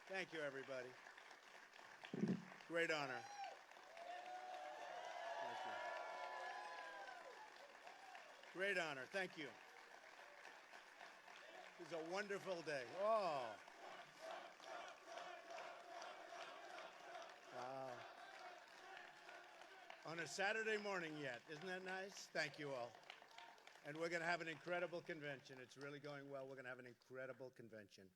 Thank you, everybody. Great honor. Thank you. Great honor. Thank you. This is a wonderful day. Oh. Wow. On a Saturday morning yet. Isn't that nice? Thank you all. And we're going to have an incredible convention. It's really going well. We're going to have an incredible convention.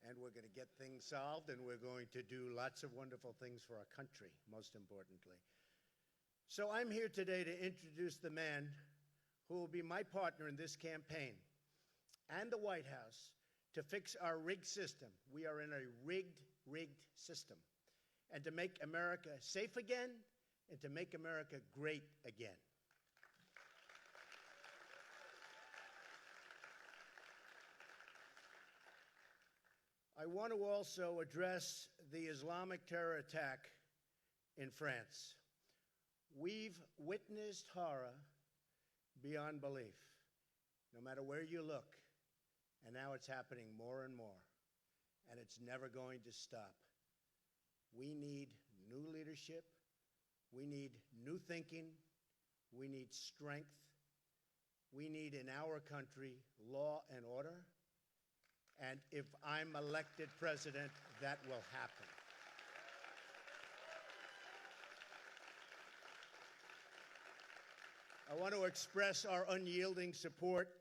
And we're going to get things solved, and we're going to do lots of wonderful things for our country, most importantly. So I'm here today to introduce the man who will be my partner in this campaign and the White House to fix our rigged system. We are in a rigged system. And to make America safe again, and to make America great again. I want to also address the Islamic terror attack in France. We've witnessed horror beyond belief, no matter where you look, and now it's happening more and more, and it's never going to stop. We need new leadership. We need new thinking. We need strength. We need, in our country, law and order. And if I'm elected president, that will happen. I want to express our unyielding support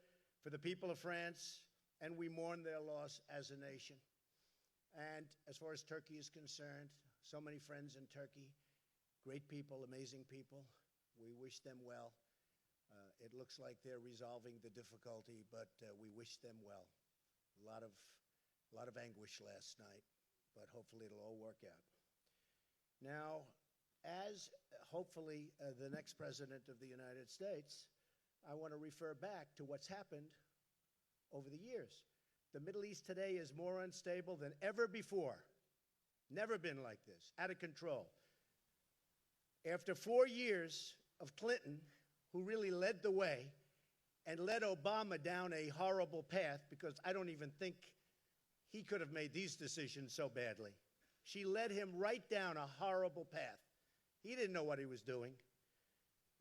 for the people of France, and we mourn their loss as a nation. And as far as Turkey is concerned, so many friends in Turkey, great people, amazing people. We wish them well. It looks like they're resolving the difficulty, but we wish them well. A lot of anguish last night, but hopefully it'll all work out. Now, as hopefully the next president of the United States, I want to refer back to what's happened over the years. The Middle East today is more unstable than ever before. Never been like this, out of control. After 4 years of Clinton, who really led the way, and led Obama down a horrible path, because I don't even think he could have made these decisions so badly. She led him right down a horrible path. He didn't know what he was doing.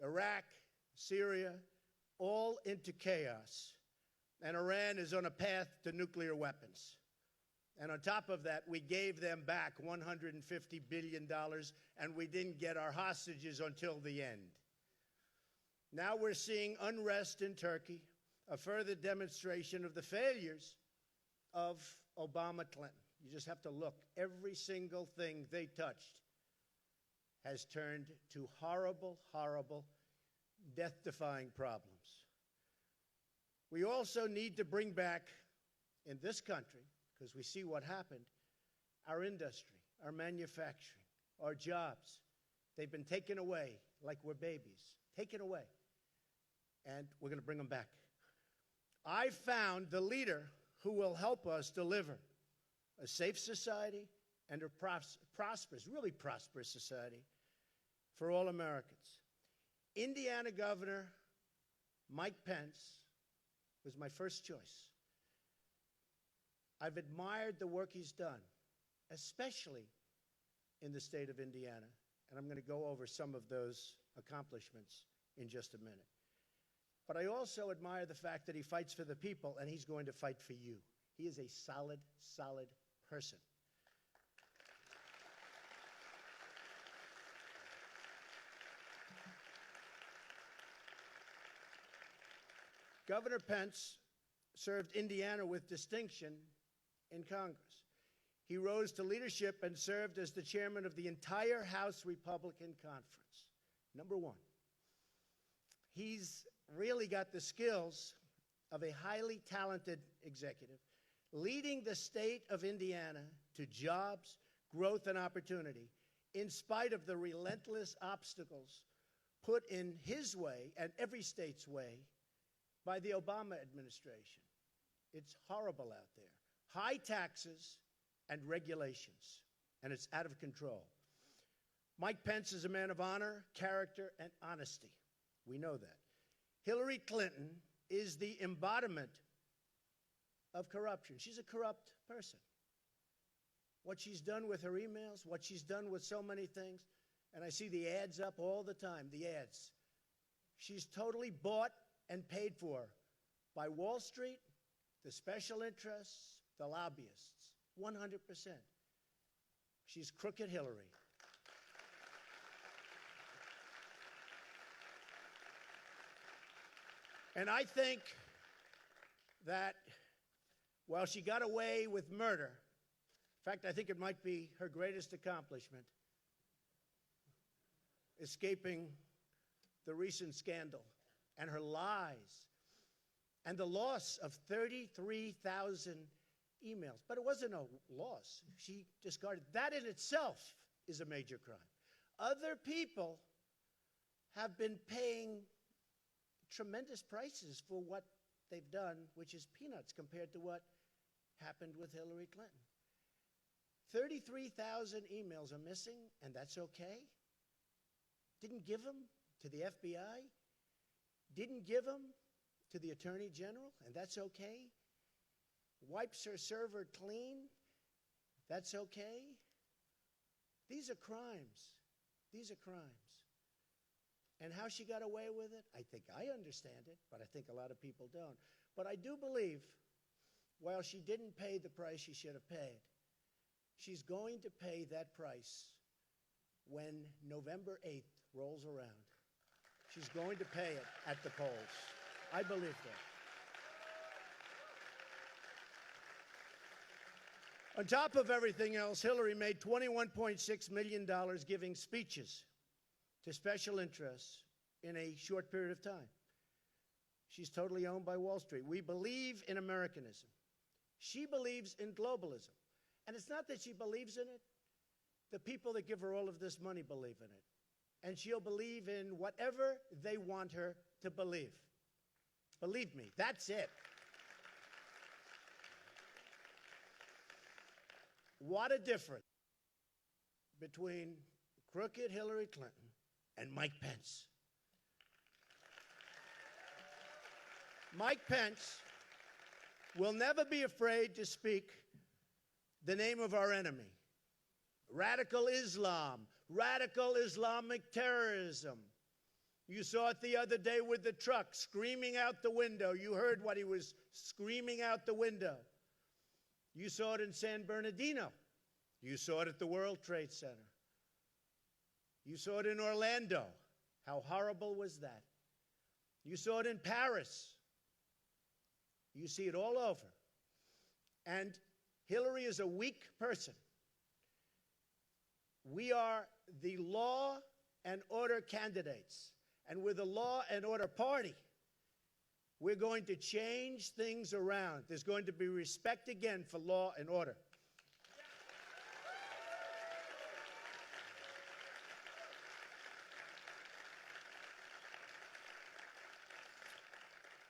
Iraq, Syria, all into chaos. And Iran is on a path to nuclear weapons. And on top of that, we gave them back $150 billion, and we didn't get our hostages until the end. Now we're seeing unrest in Turkey, a further demonstration of the failures of Obama-Clinton. You just have to look. Every single thing they touched has turned to horrible, horrible, death-defying problems. We also need to bring back, in this country, because we see what happened, our industry, our manufacturing, our jobs. They've been taken away like we're babies, taken away. And we're going to bring them back. I found the leader who will help us deliver a safe society and a prosperous, really prosperous society for all Americans. Indiana Governor Mike Pence was my first choice. I've admired the work he's done, especially in the state of Indiana. And I'm going to go over some of those accomplishments in just a minute. But I also admire the fact that he fights for the people, and he's going to fight for you. He is a solid, solid person. Governor Pence served Indiana with distinction in Congress. He rose to leadership and served as the chairman of the entire House Republican Conference. Number one. He's really got the skills of a highly talented executive, leading the state of Indiana to jobs, growth, and opportunity, in spite of the relentless obstacles put in his way and every state's way by the Obama administration. It's horrible out there. High taxes and regulations, and it's out of control. Mike Pence is a man of honor, character, and honesty. We know that. Hillary Clinton is the embodiment of corruption. She's a corrupt person. what she's done with her emails, what she's done with so many things. And I see the ads up all the time, the ads. She's totally bought and paid for by Wall Street, the special interests, the lobbyists, 100%. She's crooked Hillary. And I think that while she got away with murder, in fact, I think it might be her greatest accomplishment, escaping the recent scandal and her lies and the loss of 33,000 emails. But it wasn't a loss. She discarded. That in itself is a major crime. Other people have been paying tremendous prices for what they've done, which is peanuts compared to what happened with Hillary Clinton. 33,000 emails are missing, and that's okay. Didn't give them to the FBI. Didn't give them to the Attorney General, and that's okay. Wipes her server clean, that's okay. These are crimes. These are crimes. And how she got away with it, I think I understand it, but I think a lot of people don't. But I do believe, while she didn't pay the price she should have paid, she's going to pay that price when November 8th rolls around. She's going to pay it at the polls. I believe that. On top of everything else, Hillary made $21.6 million giving speeches to special interests in a short period of time. She's totally owned by Wall Street. We believe in Americanism. She believes in globalism. And it's not that she believes in it. The people that give her all of this money believe in it. And she'll believe in whatever they want her to believe. Believe me, that's it. What a difference between crooked Hillary Clinton and Mike Pence. Mike Pence will never be afraid to speak the name of our enemy. Radical Islam, radical Islamic terrorism. You saw it the other day with the truck screaming out the window. You heard what he was screaming out the window. You saw it in San Bernardino. You saw it at the World Trade Center. You saw it in Orlando. How horrible was that? You saw it in Paris. You see it all over. And Hillary is a weak person. We are the law and order candidates. And we're the law and order party. We're going to change things around. There's going to be respect again for law and order.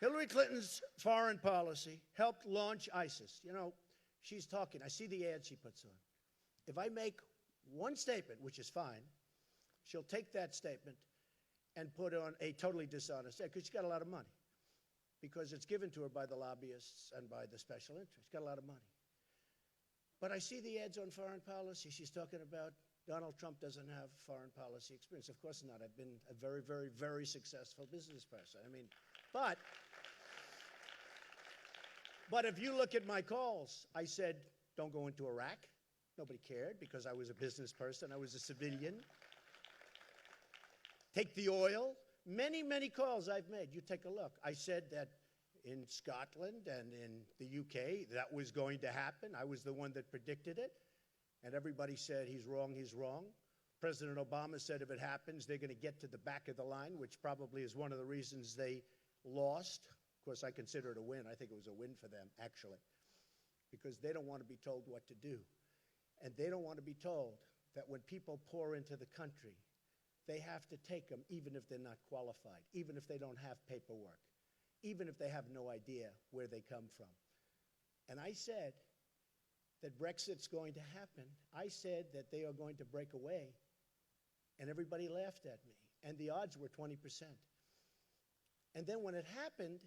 Hillary Clinton's foreign policy helped launch ISIS. You know, she's talking. I see the ads she puts on. If I make one statement, which is fine, she'll take that statement and put on a totally dishonest ad, because she's got a lot of money. Because it's given to her by the lobbyists and by the special interests. She's got a lot of money. But I see the ads on foreign policy. She's talking about Donald Trump doesn't have foreign policy experience. Of course not. I've been a very, very, very successful business person. I mean, but if you look at my calls, I said, don't go into Iraq. Nobody cared because I was a business person. I was a civilian. Take the oil. Many, many calls I've made. You take a look. I said that in Scotland and in the UK that was going to happen. I was the one that predicted it. And everybody said, he's wrong, he's wrong. President Obama said if it happens, they're going to get to the back of the line, which probably is one of the reasons they lost. Of course, I consider it a win. I think it was a win for them, actually, because they don't want to be told what to do. And they don't want to be told that when people pour into the country, they have to take them even if they're not qualified, even if they don't have paperwork, even if they have no idea where they come from. And I said that Brexit's going to happen. I said that they are going to break away. And everybody laughed at me. And the odds were 20%. And then when it happened,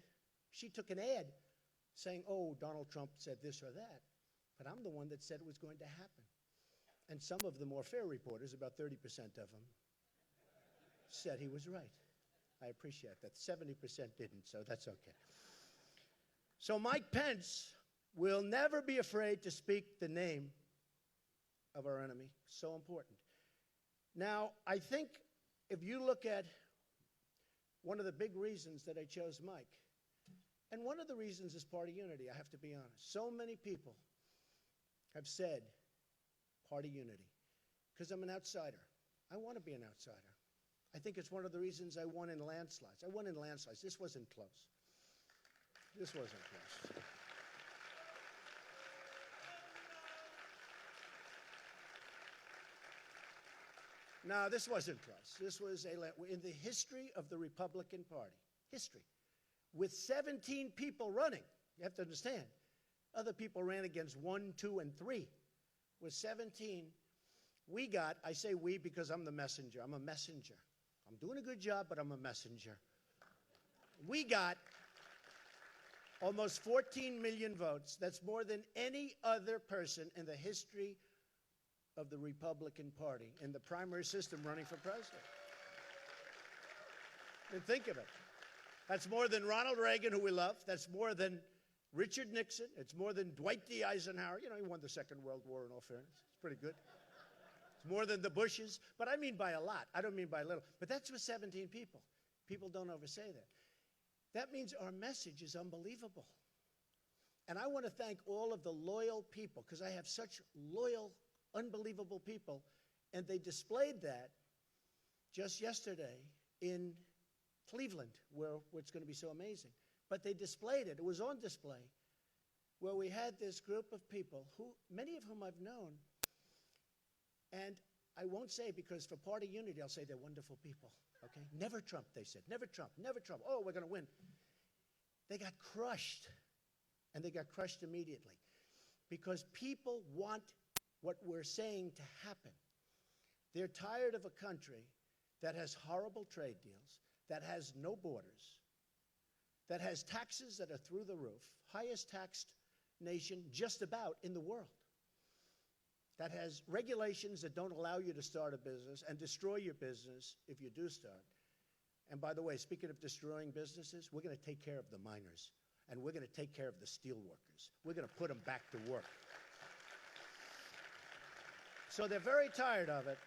she took an ad saying, oh, Donald Trump said this or that. But I'm the one that said it was going to happen. And some of the more fair reporters, about 30% of them, said he was right. I appreciate that. 70% didn't, so that's okay. So Mike Pence will never be afraid to speak the name of our enemy. So important. Now, I think if you look at one of the big reasons that I chose Mike, and one of the reasons is party unity, I have to be honest. So many people have said party unity because I'm an outsider. I want to be an outsider. I think it's one of the reasons I won in landslides. I won in landslides. This wasn't close. This wasn't close. No, this wasn't close. This was in the history of the Republican Party. History. With 17 people running. You have to understand. Other people ran against 1, 2, and 3. With 17, we got, I say we because I'm the messenger. I'm a messenger. I'm doing a good job, but I'm a messenger. We got almost 14 million votes. That's more than any other person in the history of the Republican Party in the primary system running for president. And think of it. That's more than Ronald Reagan, who we love. That's more than Richard Nixon. It's more than Dwight D. Eisenhower. You know, he won the Second World War, in all fairness. It's pretty good. It's more than the Bushes. But I mean by a lot. I don't mean by little. But that's with 17 people. People don't oversay that. That means our message is unbelievable. And I want to thank all of the loyal people, because I have such loyal, unbelievable people, and they displayed that just yesterday in Cleveland, where it's going to be so amazing. But they displayed it. It was on display, where we had this group of people, who many of whom I've known, and I won't say, because for party unity, I'll say they're wonderful people, okay? Never Trump, they said. Never Trump, never Trump. Oh, we're going to win. They got crushed, and they got crushed immediately, because people want what we're saying to happen. They're tired of a country that has horrible trade deals, that has no borders, that has taxes that are through the roof, highest taxed nation just about in the world, that has regulations that don't allow you to start a business and destroy your business if you do start. And by the way, speaking of destroying businesses, we're going to take care of the miners, and we're going to take care of the steel workers. We're going to put them back to work. So they're very tired of it.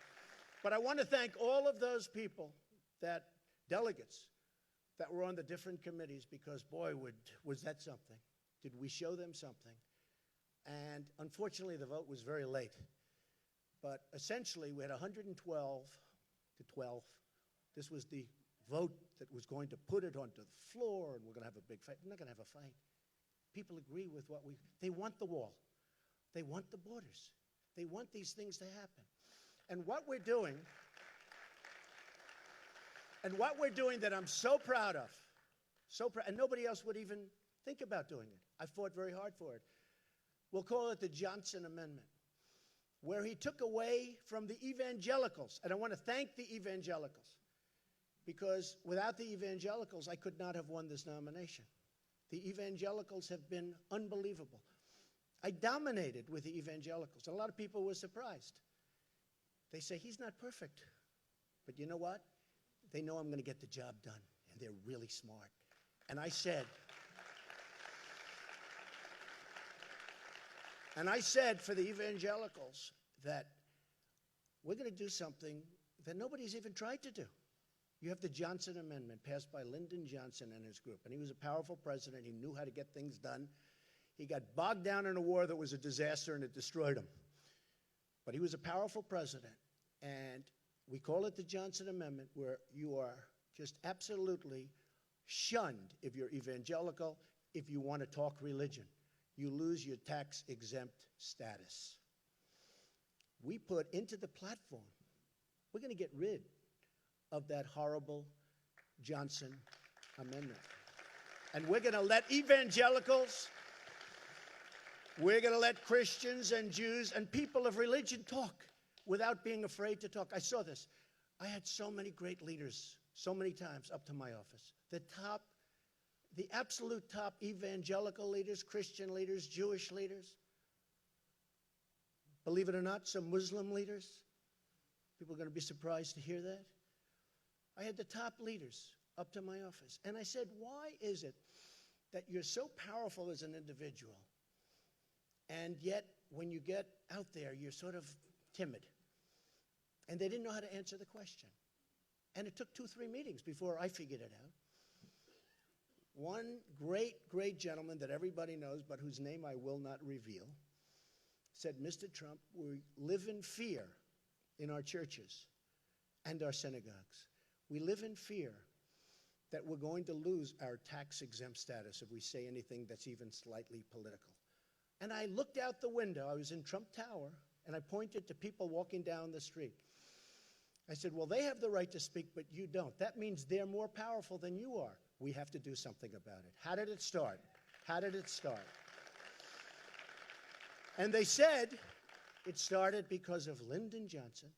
But I want to thank all of those people, that delegates, that were on the different committees, because, boy, was that something. Did we show them something? And unfortunately, the vote was very late. But essentially, we had 112 to 12. This was the vote that was going to put it onto the floor, and we're going to have a big fight. We're not going to have a fight. People agree with what they want the wall. They want the borders. They want these things to happen. And what we're doing, that I'm so proud of, and nobody else would even think about doing it. I fought very hard for it. We'll call it the Johnson Amendment, where he took away from the evangelicals. And I want to thank the evangelicals, because without the evangelicals, I could not have won this nomination. The evangelicals have been unbelievable. I dominated with the evangelicals. A lot of people were surprised. They say, he's not perfect. But you know what? They know I'm going to get the job done, and they're really smart. And I said for the evangelicals that we're going to do something that nobody's even tried to do. You have the Johnson Amendment passed by Lyndon Johnson and his group. And he was a powerful president. He knew how to get things done. He got bogged down in a war that was a disaster, and it destroyed him. But he was a powerful president. And we call it the Johnson Amendment, where you are just absolutely shunned if you're evangelical, if you want to talk religion. You lose your tax-exempt status. We put into the platform, we're going to get rid of that horrible Johnson Amendment. And we're going to let evangelicals, we're going to let Christians and Jews and people of religion talk without being afraid to talk. I saw this. I had so many great leaders, so many times up to my office. The absolute top evangelical leaders, Christian leaders, Jewish leaders, Believe it or not, some Muslim leaders. People are going to be surprised to hear that. I had the top leaders up to my office. And I said, why is it that you're so powerful as an individual, and yet when you get out there, you're sort of timid? And they didn't know how to answer the question. And it took 2-3 meetings before I figured it out. One great, great gentleman that everybody knows, but whose name I will not reveal, said, Mr. Trump, we live in fear in our churches and our synagogues. We live in fear that we're going to lose our tax-exempt status if we say anything that's even slightly political. And I looked out the window. I was in Trump Tower, and I pointed to people walking down the street. I said, well, they have the right to speak, but you don't. That means they're more powerful than you are. We have to do something about it. How did it start? How did it start? And they said it started because of Lyndon Johnson,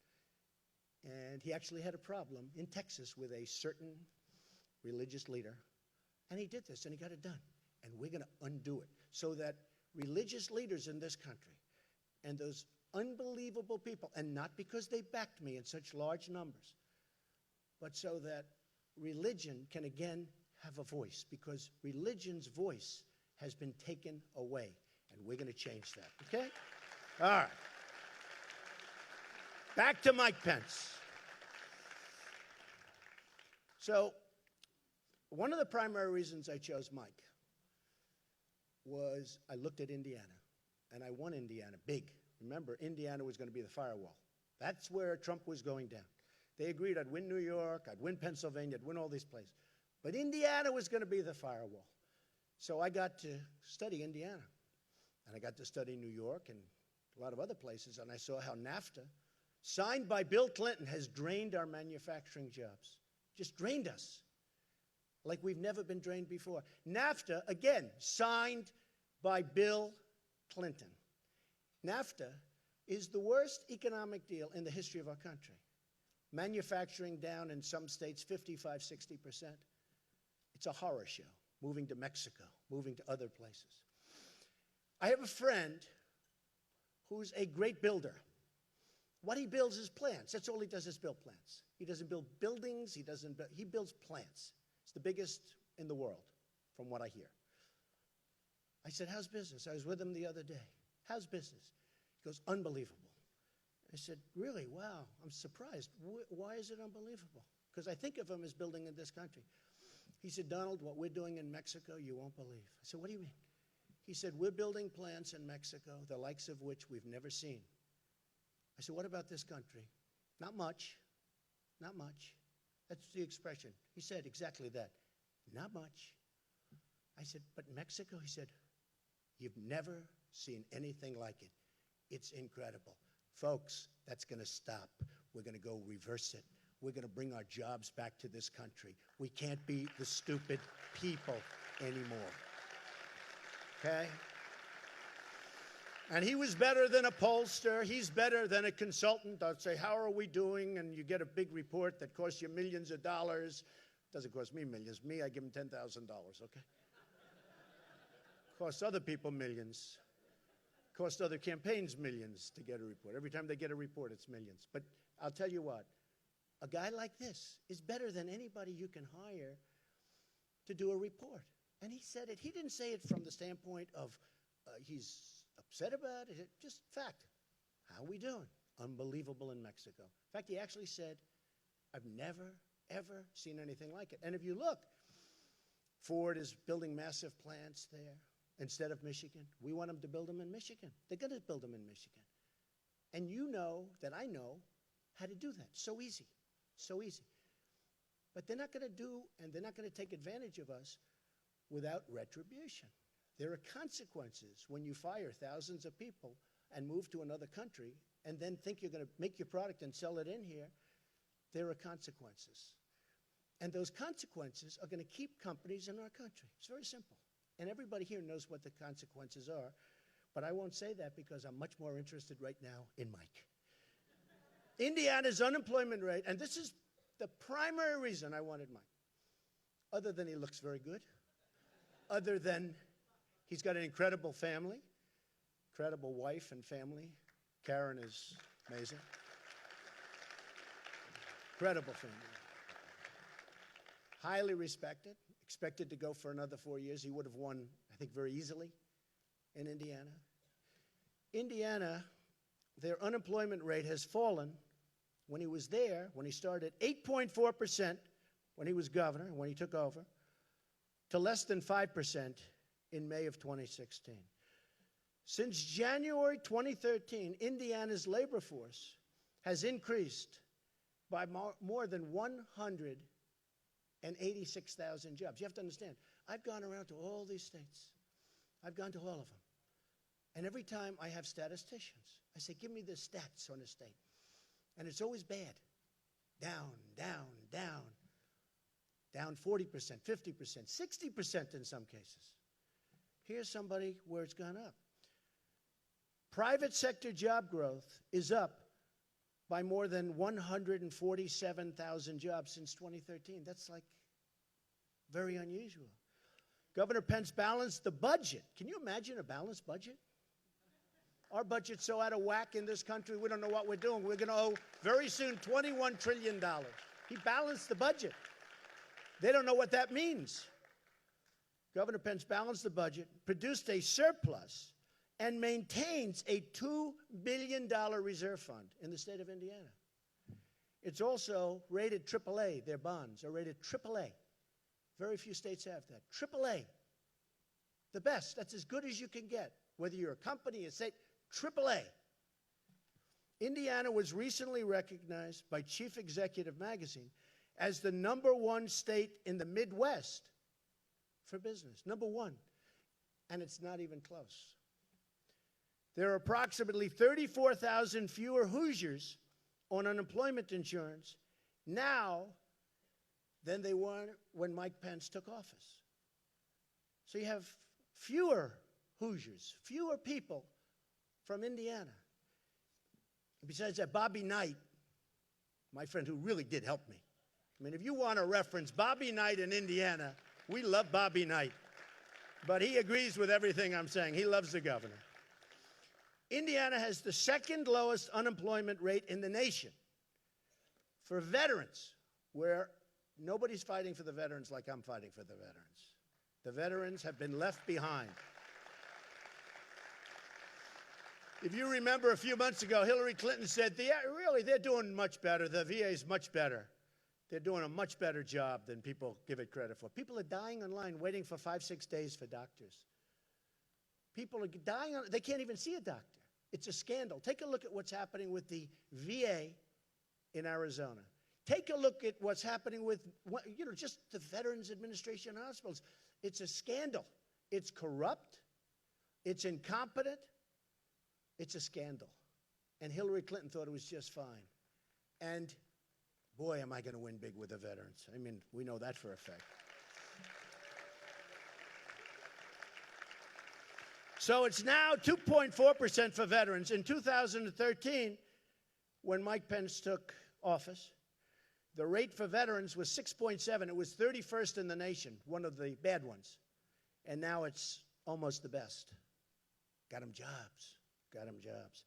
and he actually had a problem in Texas with a certain religious leader, and he did this, and he got it done. And we're going to undo it so that religious leaders in this country and those unbelievable people, and not because they backed me in such large numbers, but so that religion can again have a voice, because religion's voice has been taken away, and we're going to change that, okay? All right. Back to Mike Pence. So one of the primary reasons I chose Mike was I looked at Indiana, and I won Indiana big. Remember, Indiana was going to be the firewall. That's where Trump was going down. They agreed I'd win New York, I'd win Pennsylvania, I'd win all these places. But Indiana was going to be the firewall. So I got to study Indiana. And I got to study New York and a lot of other places, and I saw how NAFTA, signed by Bill Clinton, has drained our manufacturing jobs. Just drained us like we've never been drained before. NAFTA, again, signed by Bill Clinton. NAFTA is the worst economic deal in the history of our country. Manufacturing down in some states 55, 60%. It's a horror show, moving to Mexico, moving to other places. I have a friend who's a great builder. What he builds is plants. That's all he does is build plants. He doesn't build buildings. He builds plants. It's the biggest in the world, from what I hear. I said, how's business? I was with him the other day. How's business? He goes, unbelievable. I said, really? Wow, I'm surprised. Why is it unbelievable? Because I think of him as building in this country. He said, Donald, what we're doing in Mexico, you won't believe. I said, what do you mean? He said, we're building plants in Mexico, the likes of which we've never seen. I said, what about this country? Not much. Not much. That's the expression. He said exactly that. Not much. I said, but Mexico? He said, you've never seen anything like it. It's incredible. Folks, that's going to stop. We're going to go reverse it. We're going to bring our jobs back to this country. We can't be the stupid people anymore. Okay? And he was better than a pollster. He's better than a consultant. I'd say, how are we doing? And you get a big report that costs you millions of dollars. Doesn't cost me millions. Me, I give him $10,000, okay? Costs other people millions. Costs other campaigns millions to get a report. Every time they get a report, it's millions. But I'll tell you what, a guy like this is better than anybody you can hire to do a report. And he said it. He didn't say it from the standpoint of he's upset about it. Just fact. How are we doing? Unbelievable in Mexico. In fact, he actually said, I've never, ever seen anything like it. And if you look, Ford is building massive plants there instead of Michigan. We want them to build them in Michigan. They're going to build them in Michigan. And you know that I know how to do that. So easy. So easy. But they're not going to do, and they're not going to take advantage of us without retribution. There are consequences when you fire thousands of people and move to another country and then think you're going to make your product and sell it in here. There are consequences. And those consequences are going to keep companies in our country. It's very simple. And everybody here knows what the consequences are. But I won't say that because I'm much more interested right now in Mike. Indiana's unemployment rate, and this is the primary reason I wanted Mike, other than he looks very good, other than he's got an incredible family, incredible wife and family, Karen is amazing. Incredible family. Highly respected. Expected to go for another 4 years. He would have won, I think, very easily in Indiana. Indiana, their unemployment rate has fallen when he was there, when he started, 8.4% when he was governor, when he took over, to less than 5% in May of 2016. Since January 2013, Indiana's labor force has increased by more than 186,000 jobs. You have to understand, I've gone around to all these states. I've gone to all of them. And every time I have statisticians, I say, give me the stats on the state. And it's always bad. Down, down, down. Down 40%, 50%, 60% in some cases. Here's somebody where it's gone up. Private sector job growth is up by more than 147,000 jobs since 2013. That's like very unusual. Governor Pence balanced the budget. Can you imagine a balanced budget? Our budget's so out of whack in this country, we don't know what we're doing. We're going to owe very soon $21 trillion. He balanced the budget. They don't know what that means. Governor Pence balanced the budget, produced a surplus, and maintains a $2 billion reserve fund in the state of Indiana. It's also rated AAA. Their bonds are rated AAA. Very few states have that. AAA. The best. That's as good as you can get, whether you're a company, a state. AAA. Indiana was recently recognized by Chief Executive Magazine as the #1 state in the Midwest for business. #1. And it's not even close. There are approximately 34,000 fewer Hoosiers on unemployment insurance now than they were when Mike Pence took office. So you have fewer Hoosiers, fewer people from Indiana. And besides that, Bobby Knight, my friend who really did help me. I mean, if you want to reference Bobby Knight in Indiana, we love Bobby Knight. But he agrees with everything I'm saying. He loves the governor. Indiana has the second lowest unemployment rate in the nation. For veterans, where nobody's fighting for the veterans like I'm fighting for the veterans. The veterans have been left behind. If you remember a few months ago, Hillary Clinton said, really, they're doing much better. The VA is much better. They're doing a much better job than people give it credit for. People are dying in line waiting for 5-6 days for doctors. People are dying, they can't even see a doctor. It's a scandal. Take a look at what's happening with the VA in Arizona. Take a look at what's happening with, just the Veterans Administration hospitals. It's a scandal. It's corrupt. It's incompetent. It's a scandal. And Hillary Clinton thought it was just fine. And boy, am I going to win big with the veterans. I mean, we know that for a fact. So it's now 2.4% for veterans. In 2013, when Mike Pence took office, the rate for veterans was 6.7. It was 31st in the nation, one of the bad ones. And now it's almost the best. Got them jobs. Got them jobs.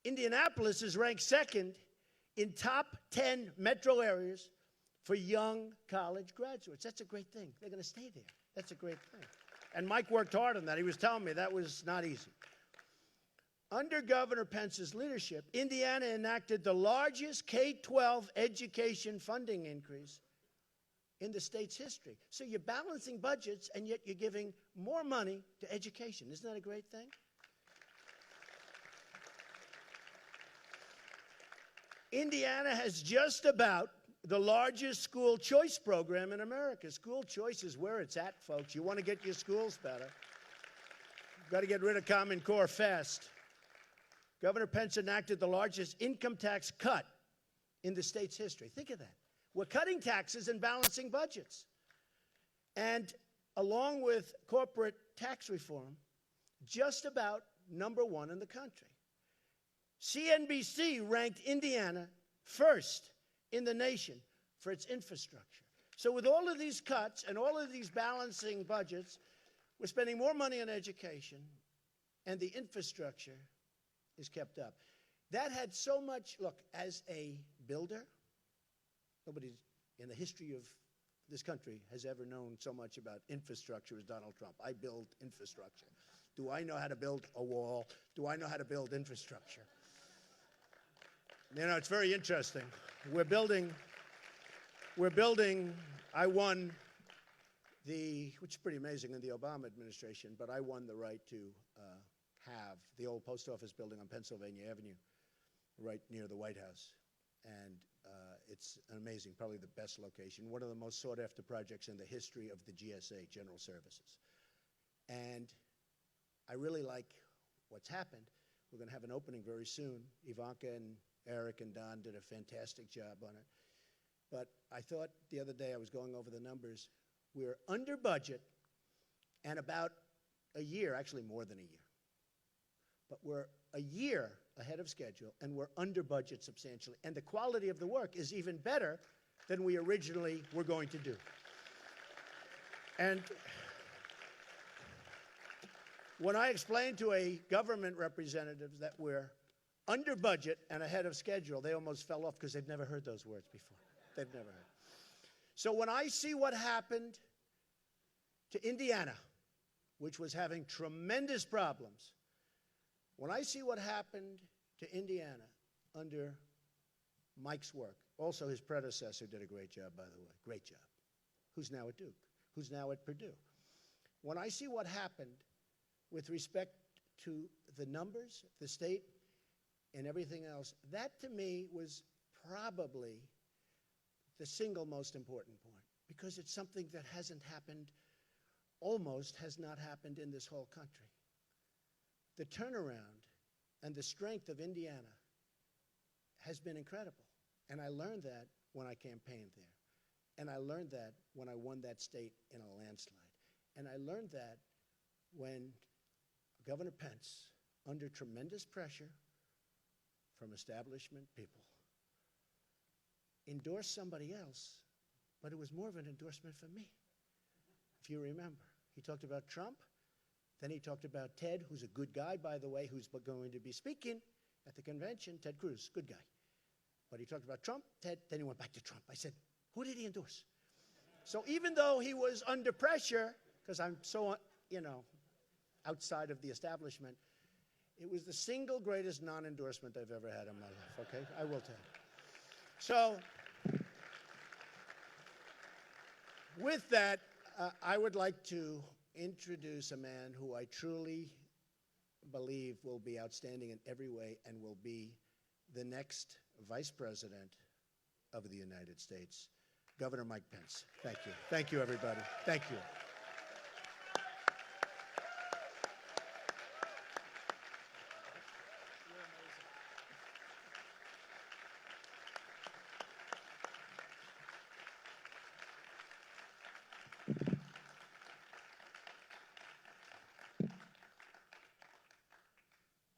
Indianapolis is ranked second in top 10 metro areas for young college graduates. That's a great thing. They're going to stay there. That's a great thing. And Mike worked hard on that. He was telling me that was not easy. Under Governor Pence's leadership, Indiana enacted the largest K-12 education funding increase in the state's history. So you're balancing budgets, and yet you're giving more money to education. Isn't that a great thing? Indiana has just about the largest school choice program in America. School choice is where it's at, folks. You want to get your schools better. You've got to get rid of Common Core fast. Governor Pence enacted the largest income tax cut in the state's history. Think of that. We're cutting taxes and balancing budgets. And along with corporate tax reform, just about #1 in the country. CNBC ranked Indiana first in the nation for its infrastructure. So with all of these cuts and all of these balancing budgets, we're spending more money on education, and the infrastructure is kept up. That had so much, look, as a builder, nobody in the history of this country has ever known so much about infrastructure as Donald Trump. I build infrastructure. Do I know how to build a wall? Do I know how to build infrastructure? You know, it's very interesting. We're building, I won which is pretty amazing in the Obama administration, but I won the right to have the old post office building on Pennsylvania Avenue, right near the White House. And it's an amazing, probably the best location, one of the most sought after projects in the history of the GSA, General Services. And I really like what's happened. We're going to have an opening very soon. Ivanka and Eric and Don did a fantastic job on it. But I thought the other day, I was going over the numbers, we're under budget and about a year, actually more than a year. But we're a year ahead of schedule, and we're under budget substantially. And the quality of the work is even better than we originally were going to do. And when I explained to a government representative that we're under budget and ahead of schedule, they almost fell off because they've never heard those words before. They've never heard. So when I see what happened to Indiana, which was having tremendous problems, when I see what happened to Indiana under Mike's work, also his predecessor did a great job, by the way, great job, who's now at Duke, who's now at Purdue. When I see what happened with respect to the numbers, the state, and everything else, that to me was probably the single most important point, because it's something that hasn't happened, almost has not happened in this whole country. The turnaround and the strength of Indiana has been incredible. And I learned that when I campaigned there. And I learned that when I won that state in a landslide. And I learned that when Governor Pence, under tremendous pressure from establishment people, endorsed somebody else, but it was more of an endorsement for me, if you remember. He talked about Trump, then he talked about Ted, who's a good guy, by the way, who's going to be speaking at the convention. Ted Cruz, good guy. But he talked about Trump, Ted, then he went back to Trump. I said, who did he endorse? So even though he was under pressure, because I'm so, outside of the establishment, it was the single greatest non-endorsement I've ever had in my life, okay? I will tell you. So with that, I would like to introduce a man who I truly believe will be outstanding in every way and will be the next Vice President of the United States, Governor Mike Pence. Thank you. Thank you, everybody. Thank you.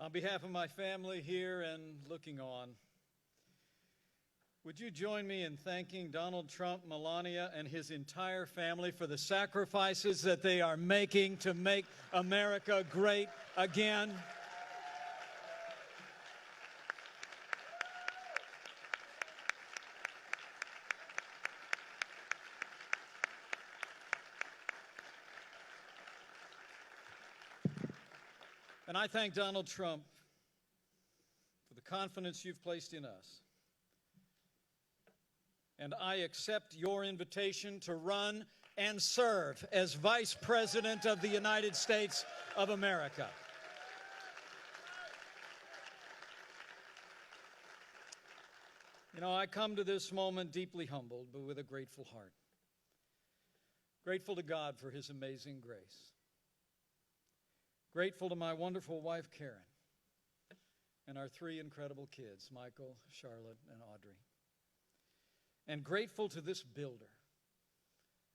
On behalf of my family here and looking on, would you join me in thanking Donald Trump, Melania, and his entire family for the sacrifices that they are making to make America great again? And I thank Donald Trump for the confidence you've placed in us. And I accept your invitation to run and serve as Vice President of the United States of America. You know, I come to this moment deeply humbled, but with a grateful heart. Grateful to God for his amazing grace. Grateful to my wonderful wife, Karen, and our three incredible kids, Michael, Charlotte, and Audrey. And grateful to this builder,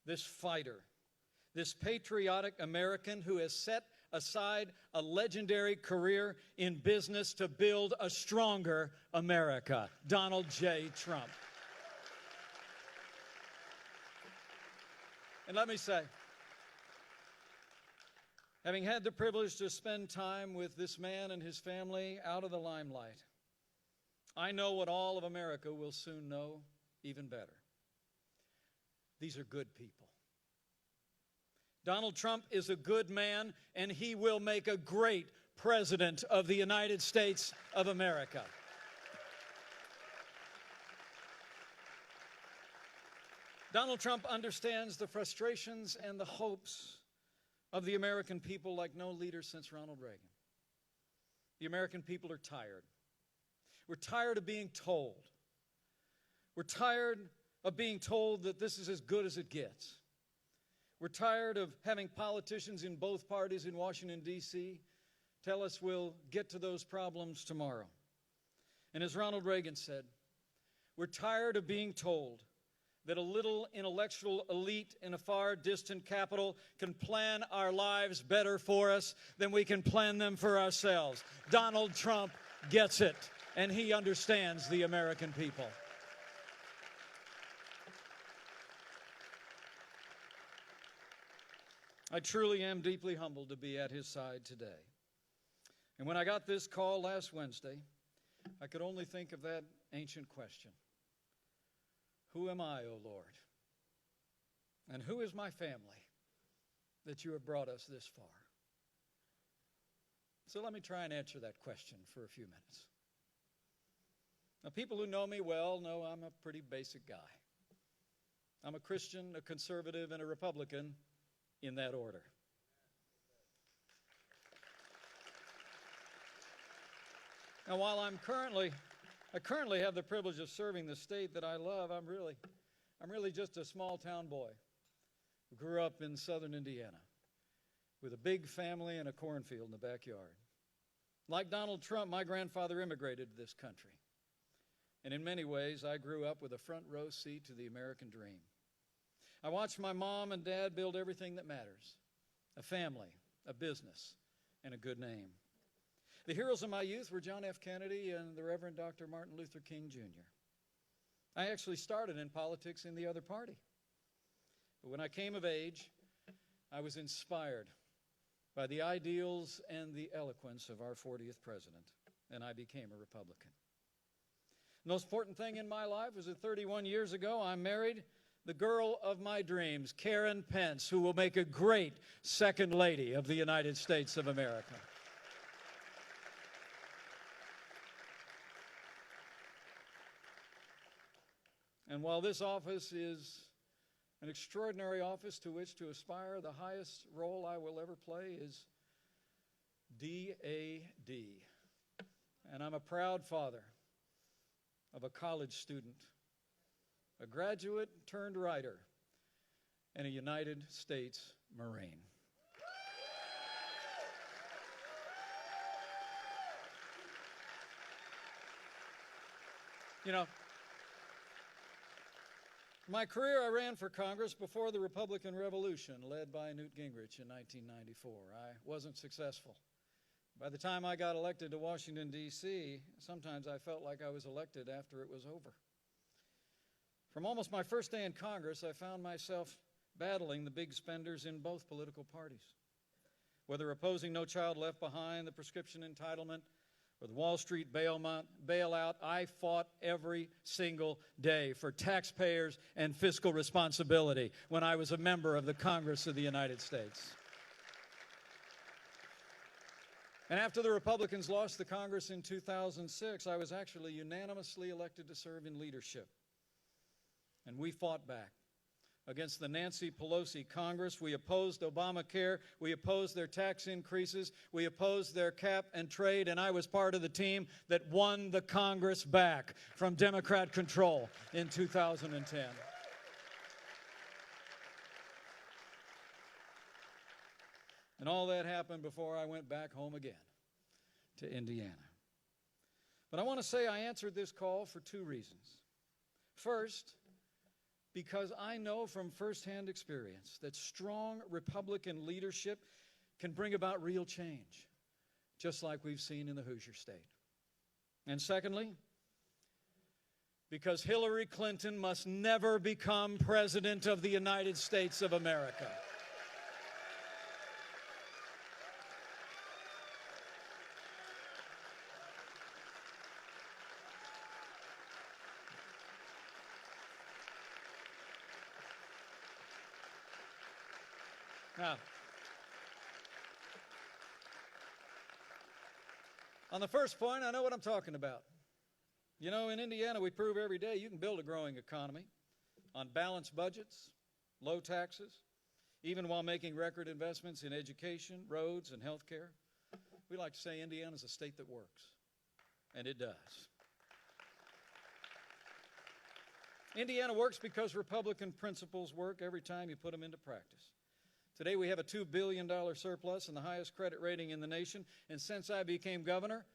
this fighter, this patriotic American who has set aside a legendary career in business to build a stronger America, Donald J. Trump. And let me say, having had the privilege to spend time with this man and his family out of the limelight, I know what all of America will soon know even better. These are good people. Donald Trump is a good man, and he will make a great president of the United States of America. Donald Trump understands the frustrations and the hopes of the American people like no leader since Ronald Reagan. The American people are tired. We're tired of being told. We're tired of being told that this is as good as it gets. We're tired of having politicians in both parties in Washington, D.C. tell us we'll get to those problems tomorrow. And as Ronald Reagan said, we're tired of being told that a little intellectual elite in a far distant capital can plan our lives better for us than we can plan them for ourselves. Donald Trump gets it, and he understands the American people. I truly am deeply humbled to be at his side today. And when I got this call last Wednesday, I could only think of that ancient question. Who am I, O Lord? And who is my family that you have brought us this far? So let me try and answer that question for a few minutes. Now, people who know me well know I'm a pretty basic guy. I'm a Christian, a conservative, and a Republican in that order. Now, while I currently have the privilege of serving the state that I love, I'm really just a small town boy who grew up in southern Indiana with a big family and a cornfield in the backyard. Like Donald Trump, my grandfather immigrated to this country. And in many ways, I grew up with a front row seat to the American dream. I watched my mom and dad build everything that matters: a family, a business, and a good name. The heroes of my youth were John F. Kennedy and the Reverend Dr. Martin Luther King, Jr. I actually started in politics in the other party. But when I came of age, I was inspired by the ideals and the eloquence of our 40th president, and I became a Republican. The most important thing in my life was that 31 years ago, I married the girl of my dreams, Karen Pence, who will make a great second lady of the United States of America. And while this office is an extraordinary office to which to aspire, the highest role I will ever play is D.A.D. And I'm a proud father of a college student, a graduate turned writer, and a United States Marine. You know, my career, I ran for Congress before the Republican Revolution, led by Newt Gingrich in 1994. I wasn't successful. By the time I got elected to Washington, D.C., sometimes I felt like I was elected after it was over. From almost my first day in Congress, I found myself battling the big spenders in both political parties. Whether opposing No Child Left Behind, the prescription entitlement, or the Wall Street bailout, I fought every single day for taxpayers and fiscal responsibility when I was a member of the Congress of the United States. And after the Republicans lost the Congress in 2006, I was actually unanimously elected to serve in leadership. And we fought back against the Nancy Pelosi Congress. We opposed Obamacare. We opposed their tax increases. We opposed their cap and trade. And I was part of the team that won the Congress back from Democrat control in 2010. And all that happened before I went back home again to Indiana. But I want to say I answered this call for two reasons. First, because I know from firsthand experience that strong Republican leadership can bring about real change, just like we've seen in the Hoosier State. And secondly, because Hillary Clinton must never become President of the United States of America. Now, on the first point, I know what I'm talking about. You know, in Indiana, we prove every day you can build a growing economy on balanced budgets, low taxes, even while making record investments in education, roads, and health care. We like to say Indiana's a state that works, and it does. Indiana works because Republican principles work every time you put them into practice. Today we have a $2 billion surplus and the highest credit rating in the nation, and since I became governor,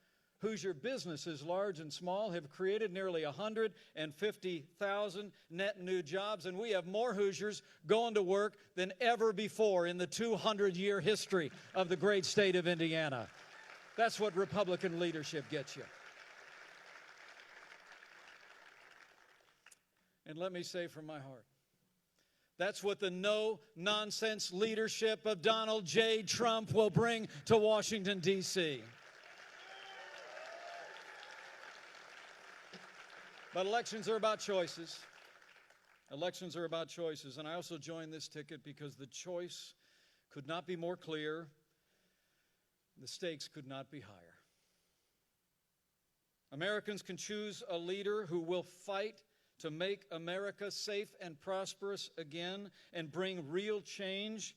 Hoosier businesses, large and small, have created nearly 150,000 net new jobs, and we have more Hoosiers going to work than ever before in the 200-year history of the great state of Indiana. That's what Republican leadership gets you. And let me say from my heart, that's what the no-nonsense leadership of Donald J. Trump will bring to Washington, D.C. But elections are about choices. Elections are about choices. And I also joined this ticket because the choice could not be more clear. The stakes could not be higher. Americans can choose a leader who will fight to make America safe and prosperous again and bring real change,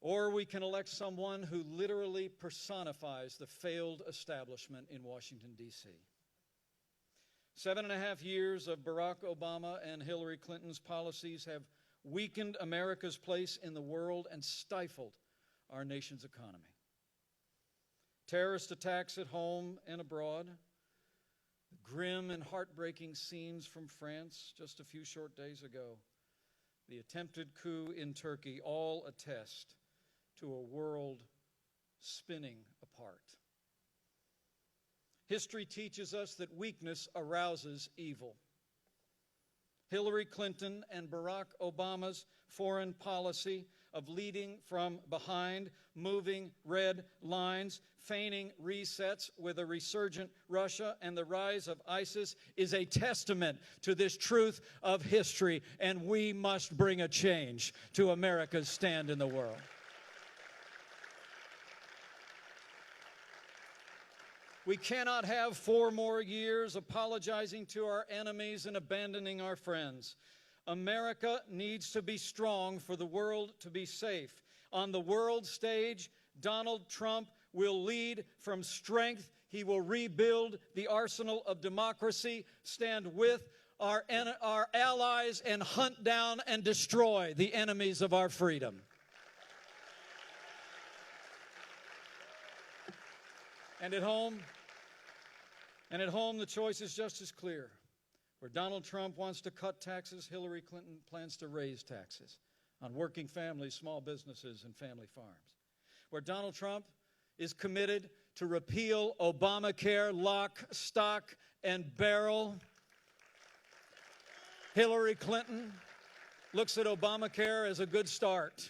or we can elect someone who literally personifies the failed establishment in Washington, D.C. 7.5 years of Barack Obama and Hillary Clinton's policies have weakened America's place in the world and stifled our nation's economy. Terrorist attacks at home and abroad, grim and heartbreaking scenes from France just a few short days ago, the attempted coup in Turkey all attest to a world spinning apart. History teaches us that weakness arouses evil. Hillary Clinton and Barack Obama's foreign policy of leading from behind, moving red lines, feigning resets with a resurgent Russia and the rise of ISIS is a testament to this truth of history, and we must bring a change to America's stand in the world. We cannot have 4 more years apologizing to our enemies and abandoning our friends. America needs to be strong for the world to be safe. On the world stage, Donald Trump will lead from strength. He will rebuild the arsenal of democracy, stand with our allies, and hunt down and destroy the enemies of our freedom. And at home, the choice is just as clear. Where Donald Trump wants to cut taxes, Hillary Clinton plans to raise taxes on working families, small businesses, and family farms. Where Donald Trump is committed to repeal Obamacare, lock, stock, and barrel, Hillary Clinton looks at Obamacare as a good start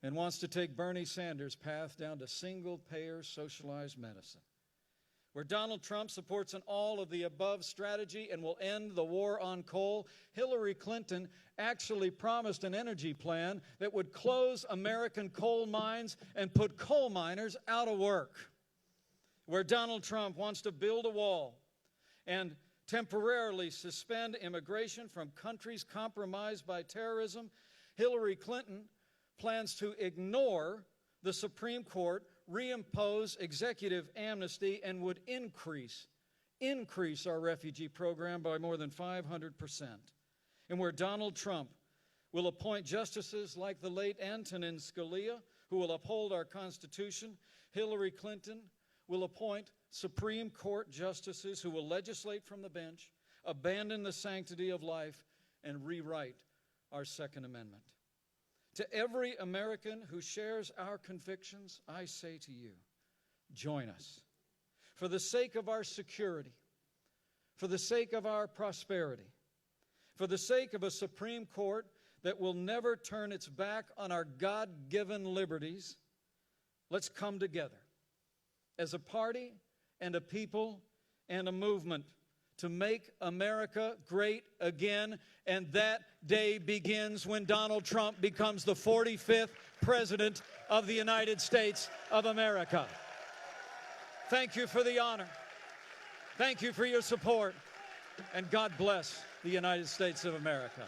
and wants to take Bernie Sanders' path down to single-payer socialized medicine. Where Donald Trump supports an all-of-the-above strategy and will end the war on coal, Hillary Clinton actually promised an energy plan that would close American coal mines and put coal miners out of work. Where Donald Trump wants to build a wall and temporarily suspend immigration from countries compromised by terrorism, Hillary Clinton plans to ignore the Supreme Court, reimpose executive amnesty, and would increase our refugee program by more than 500%. And where Donald Trump will appoint justices like the late Antonin Scalia, who will uphold our Constitution, Hillary Clinton will appoint Supreme Court justices who will legislate from the bench, abandon the sanctity of life, and rewrite our Second Amendment. To every American who shares our convictions, I say to you, join us. For the sake of our security, for the sake of our prosperity, for the sake of a Supreme Court that will never turn its back on our God-given liberties, let's come together as a party and a people and a movement to make America great again, and that day begins when Donald Trump becomes the 45th President of the United States of America. Thank you for the honor. Thank you for your support. And God bless the United States of America.